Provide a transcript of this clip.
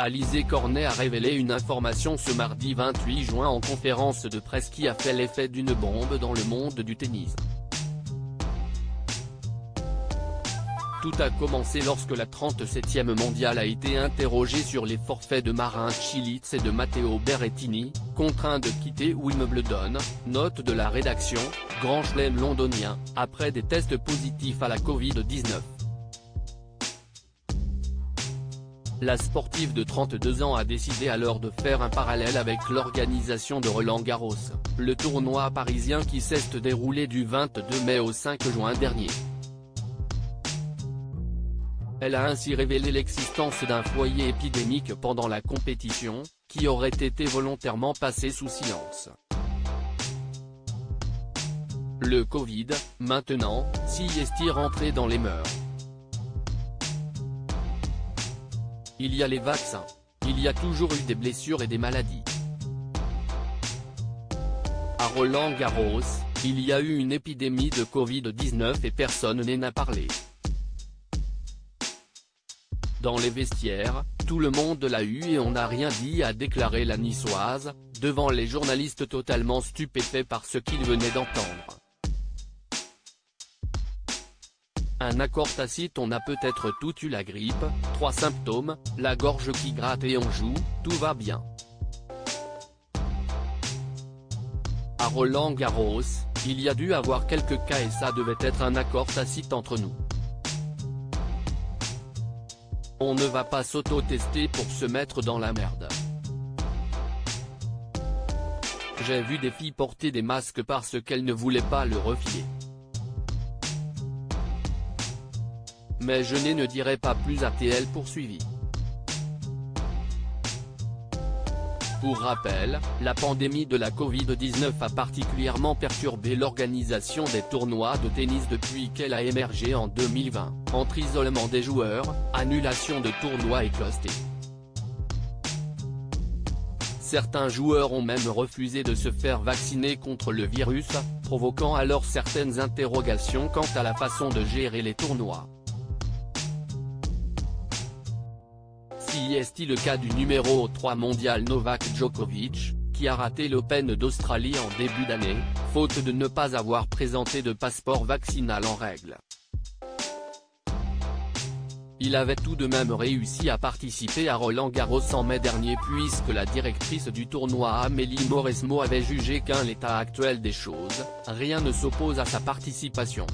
Alizé Cornet a révélé une information ce mardi 28 juin en conférence de presse qui a fait l'effet d'une bombe dans le monde du tennis. Tout a commencé lorsque la 37e mondiale a été interrogée sur les forfaits de Marin Cilic et de Matteo Berrettini, contraints de quitter Wimbledon, note de la rédaction, Grand Chelem londonien, après des tests positifs à la Covid-19. La sportive de 32 ans a décidé alors de faire un parallèle avec l'organisation de Roland-Garros, le tournoi parisien qui s'est déroulé du 22 mai au 5 juin dernier. Elle a ainsi révélé l'existence d'un foyer épidémique pendant la compétition, qui aurait été volontairement passé sous silence. Le Covid, maintenant, s'y est-il rentré dans les mœurs. Il y a les vaccins. Il y a toujours eu des blessures et des maladies. À Roland-Garros, il y a eu une épidémie de Covid-19 et personne n'en a parlé. Dans les vestiaires, tout le monde l'a eu et on n'a rien dit, a déclaré la Niçoise, devant les journalistes totalement stupéfaits par ce qu'ils venaient d'entendre. Un accord tacite: on a peut-être tout eu la grippe, 3 symptômes, la gorge qui gratte et on joue, tout va bien. À Roland-Garros, il y a dû avoir quelques cas et ça devait être un accord tacite entre nous. On ne va pas s'auto-tester pour se mettre dans la merde. J'ai vu des filles porter des masques parce qu'elles ne voulaient pas le refiler. Mais je ne dirai pas plus, a-t-elle poursuivi. Pour rappel, la pandémie de la Covid-19 a particulièrement perturbé l'organisation des tournois de tennis depuis qu'elle a émergé en 2020, entre isolement des joueurs, annulation de tournois et cluster. Certains joueurs ont même refusé de se faire vacciner contre le virus, provoquant alors certaines interrogations quant à la façon de gérer les tournois. Si est-il le cas du numéro 3 mondial Novak Djokovic, qui a raté l'Open d'Australie en début d'année, faute de ne pas avoir présenté de passeport vaccinal en règle. Il avait tout de même réussi à participer à Roland-Garros en mai dernier puisque la directrice du tournoi Amélie Mauresmo avait jugé qu'en l'état actuel des choses, rien ne s'oppose à sa participation.